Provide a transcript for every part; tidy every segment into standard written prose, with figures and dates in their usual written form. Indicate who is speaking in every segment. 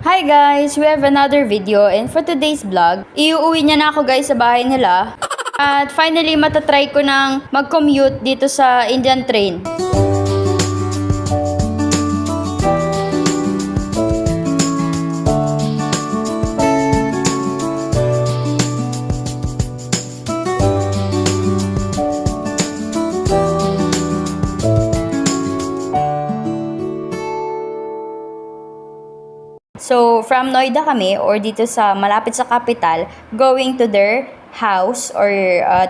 Speaker 1: Hi guys! We have another video and for today's vlog, iuuwi niya na ako guys sa bahay nila. At finally, matatry ko ng mag-commute dito sa Indian train. So, from Noida kami or dito sa malapit sa capital, going to their house or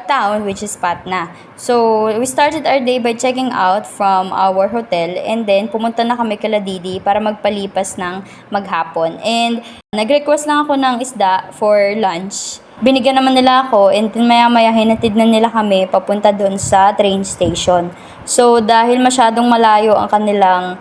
Speaker 1: town which is Patna. So, we started our day by checking out from our hotel and then pumunta na kami kila Didi para magpalipas ng maghapon. And nag-request lang ako ng isda for lunch. Binigyan naman nila ako and then maya-maya hinatid na nila kami papunta doon sa train station. So, dahil masyadong malayo ang kanilang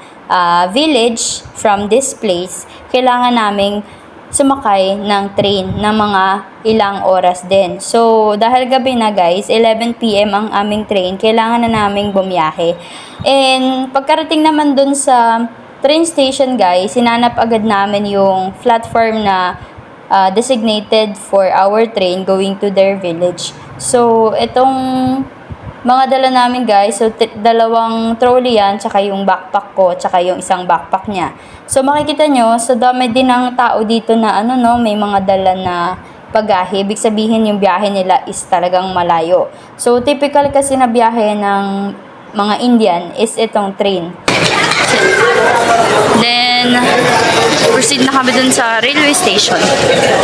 Speaker 1: village from this place, kailangan naming sumakay ng train ng mga ilang oras din. So, dahil gabi na guys, 11 PM ang aming train, kailangan na naming bumiyahe. And pagkarating naman dun sa train station guys, sinanap agad namin yung platform na designated for our train going to their village. So, itong mga dala namin guys, so dalawang trolley yan, tsaka yung backpack ko, tsaka yung isang backpack niya. So makikita nyo, so dami din ng tao dito na may mga dala na bagahe. Ibig sabihin yung biyahe nila is talagang malayo. So typical kasi na biyahe ng mga Indian is itong train. Then, proceed na kami dun sa railway station.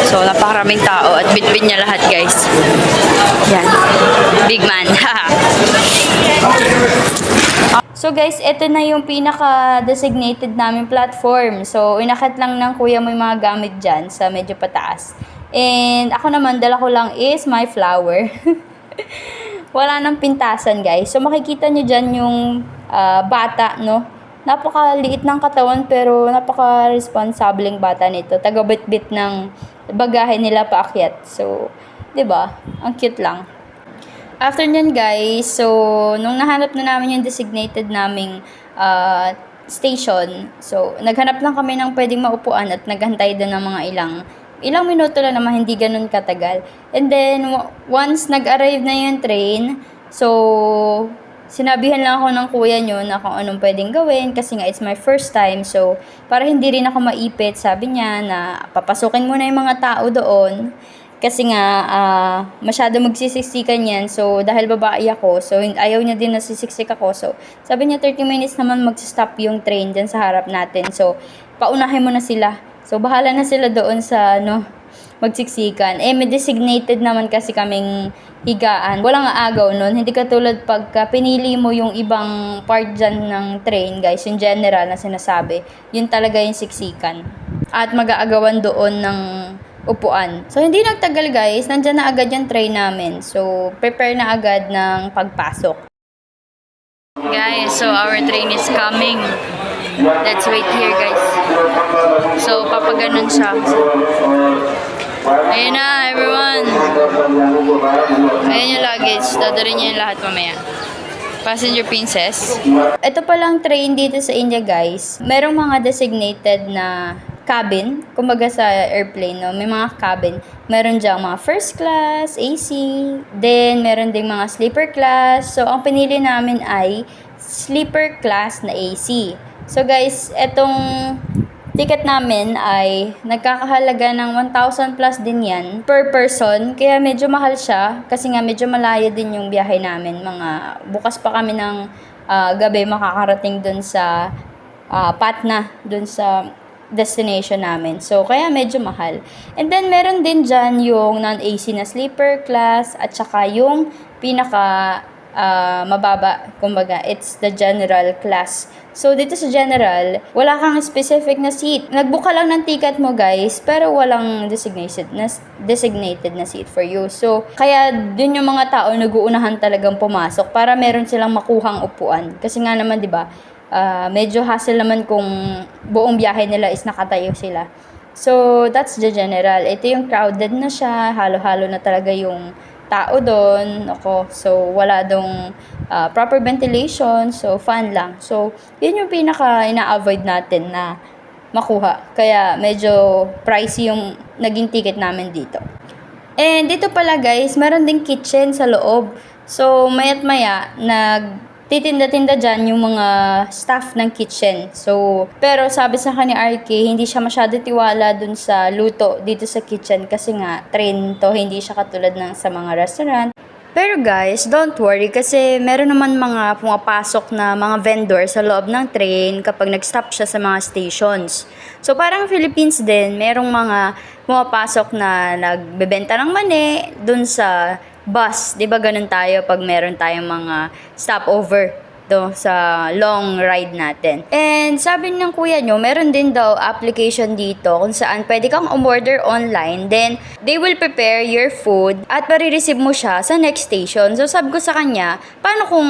Speaker 1: So, napakaraming tao at bitbit niya lahat, guys. Yan. Big man. So, guys, ito na yung pinaka-designated namin platform. So, inakit lang ng kuya mo yung mga gamit dyan sa medyo pataas. And, ako naman, dala ko lang is my flower. Wala nang pintasan, guys. So, makikita nyo dyan yung bata, no? Napakaliit ng katawan pero napaka-responsableng bata nito. Taga-bit-bit ng bagahe nila paakyat. So, 'di ba? Ang cute lang. After nyan guys, so nung nahanap na namin yung designated naming station, so naghanap lang kami ng pwedeng maupuan at naghantay din ng mga ilang minuto lang naman, hindi ganun katagal. And then once nag-arrive na yung train, so sinabihan lang ako ng kuya nyo na kung anong pwedeng gawin kasi nga it's my first time. So, para hindi rin ako maipit, sabi niya na papasukin muna yung mga tao doon. Kasi nga, masyado magsisiksikan yan. So, dahil babae ako, so ayaw niya din na sisiksik ako. So, sabi niya 30 minutes naman mag-stop yung train dyan sa harap natin. So, paunahin mo na sila. So, bahala na sila doon sa, magsiksikan. May designated naman kasi kaming higaan. Walang aagaw nun. Hindi katulad pagka pinili mo yung ibang part dyan ng train, guys, yung general na sinasabi, yun talaga yung siksikan. At mag-aagawan doon ng upuan. So, hindi nagtagal, guys. Nandyan na agad yung train namin. So, prepare na agad ng pagpasok. Guys, so our train is coming. Let's wait here, guys. So, papaganon siya. Ayun na, everyone. Ayan yung luggage. Dadalhin niya yung lahat mamaya. Passenger princess. Ito palang train dito sa India, guys. Merong mga designated na cabin. Kumbaga sa airplane, no? May mga cabin. Meron diyang mga first class, AC. Then, meron ding mga sleeper class. So, ang pinili namin ay sleeper class na AC. So, guys, etong ticket namin ay nagkakahalaga ng 1,000 plus din yan per person. Kaya medyo mahal siya kasi nga medyo malayo din yung biyahe namin. Bukas pa kami ng gabi makakarating dun sa Patna, dun sa destination namin. So, kaya medyo mahal. And then, meron din dyan yung non-AC na sleeper class at saka yung pinaka mababa. Kumbaga, it's the general class. So, dito sa general, wala kang specific na seat. Nagbook ka lang ng ticket mo, guys, pero walang designated na seat for you. So, kaya dun yung mga tao nag-uunahan talagang pumasok para meron silang makuhang upuan. Kasi nga naman, di ba, medyo hassle naman kung buong biyahe nila is nakatayo sila. So, that's the general. Ito yung crowded na siya. Halo-halo na talaga yung tao doon. So, wala dong proper ventilation. So, fan lang. So, yun yung pinaka ina-avoid natin na makuha. Kaya medyo pricey yung naging ticket namin dito. And dito pala guys, meron ding kitchen sa loob. So maya't maya, nagtitinda-tinda dyan yung mga staff ng kitchen. So, pero sabi sa akin ni RK, hindi siya masyado tiwala dun sa luto dito sa kitchen kasi nga, train to, hindi siya katulad ng sa mga restaurant. Pero guys, don't worry kasi meron naman mga pumapasok na mga vendor sa loob ng train kapag nag-stop siya sa mga stations. So parang Philippines din, merong mga pumapasok na nagbebenta ng mani dun sa bus. 'Di ba ganun tayo pag meron tayong mga stopover do sa long ride natin. And sabi ng kuya nyo, meron din daw application dito kung saan pwede kang umorder online. Then, they will prepare your food at marireceive mo siya sa next station. So, sabi ko sa kanya, paano kung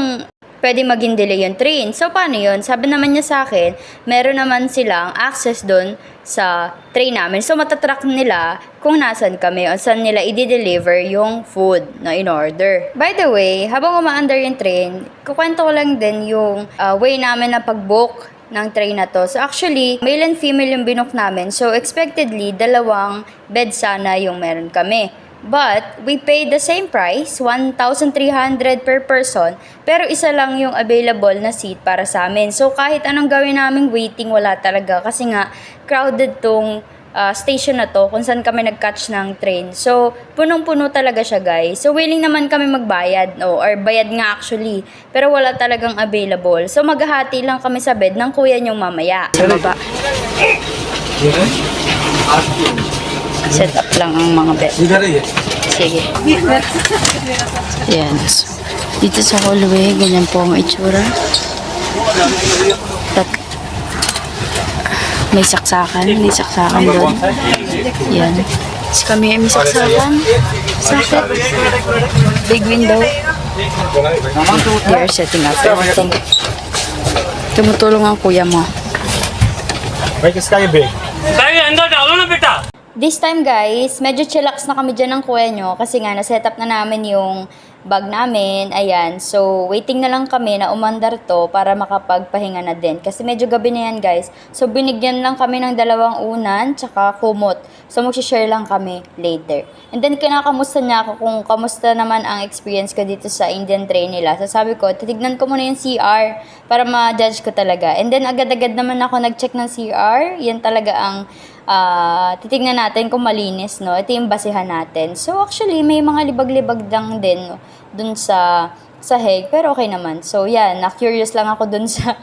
Speaker 1: pwede maging delay yung train? So, paano yun? Sabi naman niya sa akin, meron naman silang access doon sa train namin. So, matatrack nila kung nasan kami o saan nila i-deliver yung food na in-order. By the way, habang umaandar yung train, kukwento ko lang din yung way namin na pag-book ng train na to. So, actually, male and female yung binook namin. So, expectedly, 2 bed sana yung meron kami. But, we paid the same price, 1,300 per person, pero isa lang yung available na seat para sa amin. So, kahit anong gawin naming waiting, wala talaga. Kasi nga, crowded tong station na to, kung saan kami nag-catch ng train. So, punong-puno talaga siya, guys. So, willing naman kami magbayad, or bayad nga actually, pero wala talagang available. So, maghahati lang kami sa bed ng kuya niyong mamaya. Sa baba. Set up lang ang mga bed. Sige. Yan. Dito sa hallway, ganyan po ang itsura. May saksakan doon. Yan. Tapos kami may saksakan. Sakit. Big window. They are setting up everything. Tumutulong ang kuya mo. This time guys, medyo chillax na kami dyan ng kuya nyo kasi nga na-set up na namin yung bag namin. Ayan, so waiting na lang kami na umandar to para makapagpahinga na din. Kasi medyo gabi na yan guys. So binigyan lang kami ng 2 unan tsaka kumot. So mag-share lang kami later. And then kinakamusta niya ako kung kamusta naman ang experience ko dito sa Indian train nila. So sabi ko, titignan ko muna yung CR para ma-judge ko talaga. And then agad-agad naman ako nag-check ng CR. Yan talaga ang titignan natin kung malinis, no? Ito yung basihan natin. So, actually, may mga libag-libag lang din, no? Dun sa sahig, pero okay naman. So, yan, na-curious lang ako dun sa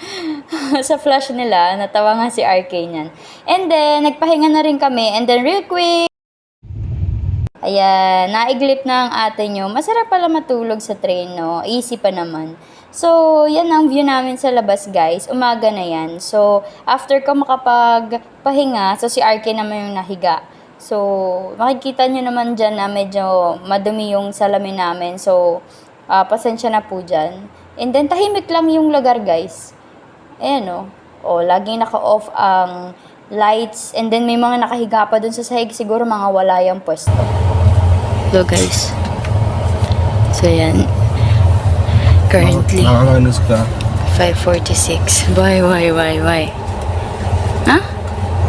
Speaker 1: sa flash nila. Natawa nga si RK niyan. And then, nagpahinga na rin kami. And then, real quick, ayan, naiglip na ang ate nyo. Masarap pala matulog sa train, no? Easy pa naman. So, yan ang view namin sa labas, guys. Umaga na yan. So, after ko makapagpahinga, so si RK naman yung nahiga. So, makikita nyo naman dyan na medyo madumi yung salamin namin. So, pasensya na po dyan. And then, tahimik lang yung lugar, guys. Ayan, no? O, laging naka-off ang lights. And then, may mga nakahiga pa dun sa sahig. Siguro mga wala yung pwesto. Hello, guys. So, yan. Currently, 5:46. Why? Huh?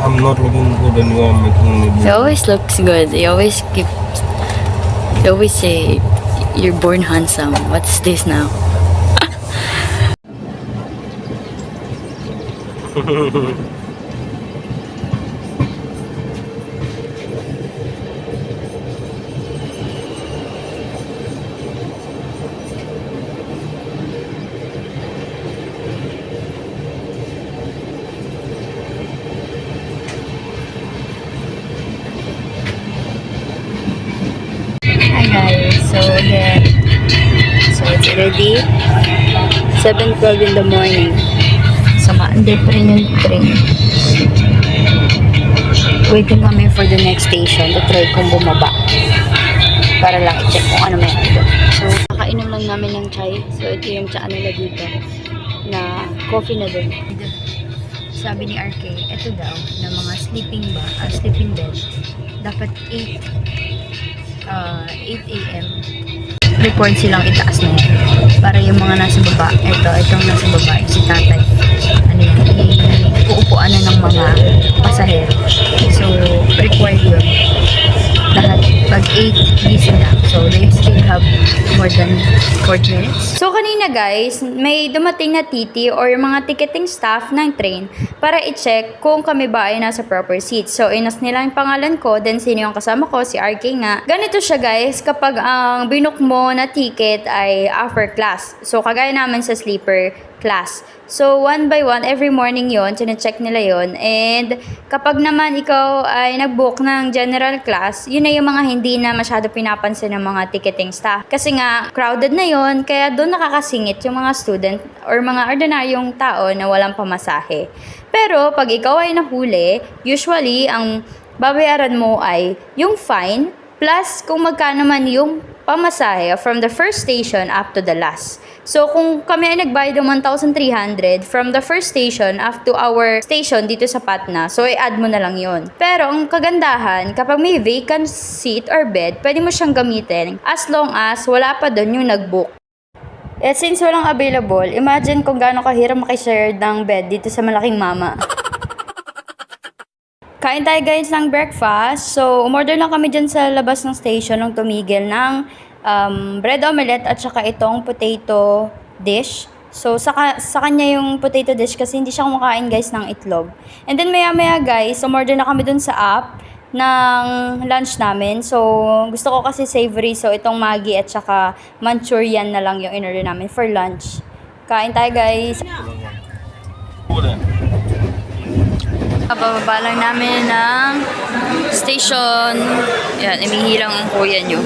Speaker 2: I'm not looking good and you are making me
Speaker 1: It always looks good. You always say you're born handsome. What's this now? Hi guys, so again, so it's already 7:12 in the morning. So maandar pa rin yung train. Waiting kami for the next station to try kung bumaba. Para lang i-check kung ano meron doon. So kakainom lang namin ng chai. So ito yung tsaa nila dito na coffee na doon. Sabi ni RK, ito daw na mga sleeping bed dapat 8 a.m. required silang itaas na yan. Para yung mga nasa baba, itong nasa baba, si tatay, ano yan, iuupuan na ng mga pasahero. So, required yun. Lahat, pag 8, gising na. So, they still have more than 40 minutes. So, kanina guys, may dumating na TT or mga ticketing staff ng train para i-check kung kami ba ay nasa proper seat. So, inas nila yung pangalan ko, then sino yung kasama ko, si RK nga. Ganito siya guys, kapag ang binook mo na ticket ay upper class. So, kagaya naman sa sleeper class. So, one by one, every morning yon chine-check nila yon. And kapag naman ikaw ay nag-book ng general class, yun na yung mga hindi na masyado pinapansin ng mga ticketing staff. Kasi nga, crowded na yon, kaya doon nakakasingit yung mga student or mga ordinaryong tao na walang pamasahe. Pero, pag ikaw ay nahuli, usually, ang babayaran mo ay yung fine plus kung magkano man yung pamasahe from the first station up to the last. So, kung kami ay nagbayad ng 1,300 from the first station up to our station dito sa Patna, so i-add mo na lang yon. Pero, ang kagandahan, kapag may vacant seat or bed, pwede mo siyang gamitin as long as wala pa doon yung nag-book. Eh, since walang available, imagine kung gaano kahirap makishare ng bed dito sa Malaking Mama. Kain tayo guys ng breakfast. So, umorder lang kami dyan sa labas ng station nung tumigil ng bread omelette at saka itong potato dish. So, sa kanya yung potato dish kasi hindi siya kumakain guys ng itlog. And then maya guys, umorder na kami dun sa app ng lunch namin. So, gusto ko kasi savory. So, itong Maggi at saka Manchurian na lang yung in-order namin for lunch. Kain tayo guys. Bababa lang namin ng station. Yan, imihilang ang kuya nyo.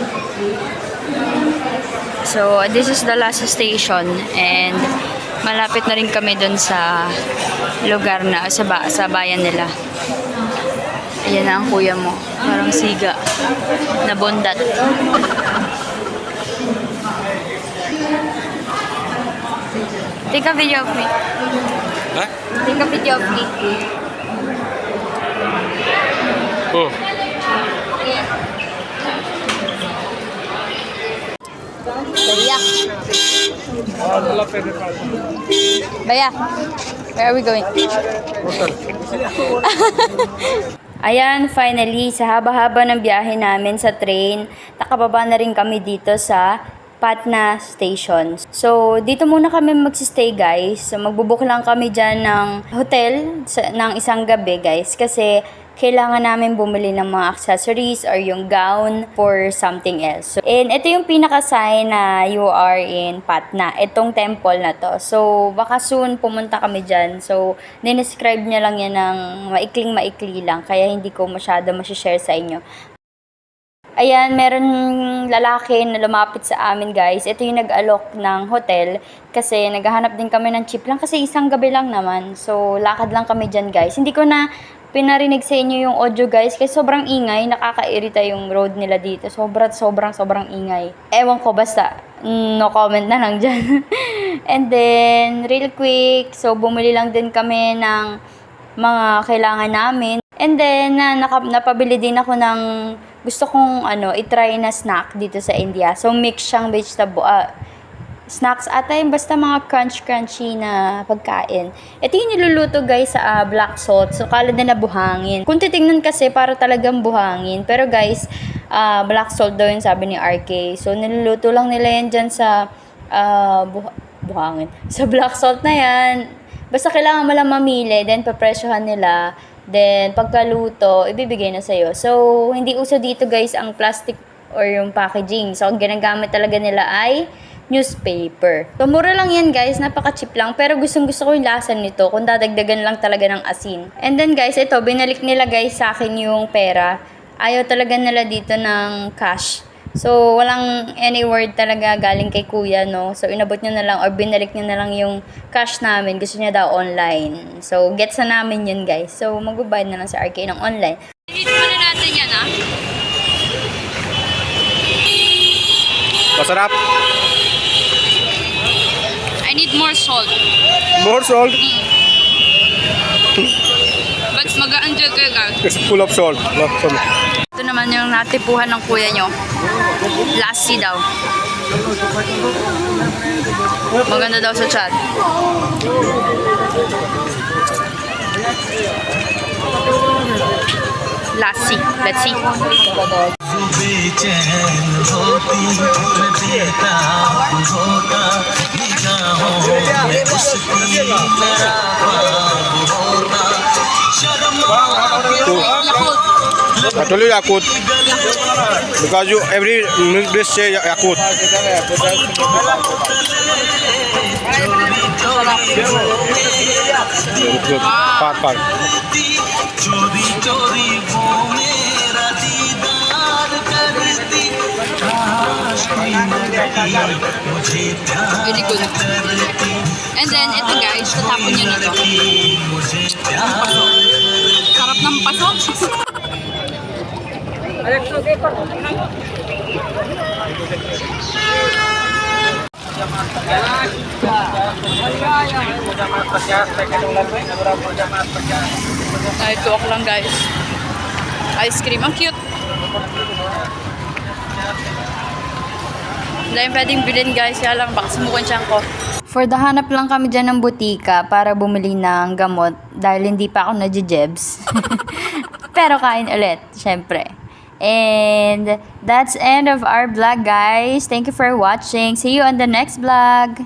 Speaker 1: So, this is the last station and malapit na rin kami dun sa lugar na, sa bayan nila. Ayan na ang kuya mo. Parang siga. Nabondat. Take a video of me.
Speaker 2: Huh?
Speaker 1: Take a video of me.
Speaker 2: Oh.
Speaker 1: Baya. Baya. Where are we going? Ayan, finally, sa haba-haba ng biyahe namin sa train, nakababa na rin kami dito sa Patna Station. So, dito muna kami magsistay guys. So, magbubook lang kami dyan ng hotel ng isang gabi guys. Kasi kailangan namin bumili ng mga accessories or yung gown for something else. So, and ito yung pinaka-sign na you are in Patna. Itong temple na to. So, baka soon pumunta kami dyan. So, dinescribe niya lang yan ng maikling-maikli lang. Kaya hindi ko masyado masishare sa inyo. Ayan, meron lalaki na lumapit sa amin guys. Ito yung nag-alok ng hotel kasi naghahanap din kami ng cheap lang kasi isang gabi lang naman. So, lakad lang kami dyan guys. Hindi ko na pinarinig sa inyo yung audio guys kasi sobrang ingay. Nakakairita yung road nila dito. Sobrang ingay. Ewan ko, basta no comment na lang dyan. And then, real quick, so bumili lang din kami ng mga kailangan namin. And then, napabili din ako ng gusto kong i-try na snack dito sa India. So, mix siyang vegetable, snacks ata yung basta mga crunchy na pagkain. Ito yung niluluto guys sa black salt. So, kala na buhangin. Kung titignan kasi, para talagang buhangin. Pero guys, black salt daw yung sabi ni RK. So, niluluto lang nila yan dyan sa buhangin. Sa black salt na yan. Basta kailangan mo lang mamili, then papresyohan nila. Then, pagkaluto, ibibigay na sa'yo. So, hindi uso dito guys ang plastic or yung packaging. So, ang ginagamit talaga nila ay newspaper. So, mura lang yan guys. Napaka-cheap lang. Pero gustong-gusto ko yung lasa nito kung dadagdagan lang talaga ng asin. And then guys, ito, binalik nila guys sa akin yung pera. Ayaw talaga nila dito ng cash. So, walang any word talaga galing kay kuya, no? So, inabot niya na lang or binalik niya na lang yung cash namin. Gusto niya daw online. So, gets na namin yun, guys. So, magbabayad na lang sa RK ng online. Dito muna natin yan, ah.
Speaker 2: Masarap.
Speaker 1: I need more salt.
Speaker 2: More salt.
Speaker 1: But mag-a-enjoy kayo, guys.
Speaker 2: It's full of salt. No, sorry.
Speaker 1: Ito naman yung natipuhan ng kuya nyo. Lassi daw. Maganda daw sa chat. Let's see.
Speaker 2: Actually, Yakult. Because you every milk dish say Yakult. Good. Part.
Speaker 1: Very good. And then, ito guys, tatapon nyo na to. Sarap ng paso. Ay, tuwak lang guys. Ice cream. Ang cute. Dahil pwedeng bilhin guys, kaya lang baka sumukan siya ko. For the hanap lang kami dyan ng butika para bumili ng gamot dahil hindi pa ako nadjejebs. Pero kain ulit, syempre. And that's end of our vlog guys. Thank you for watching. See you on the next vlog.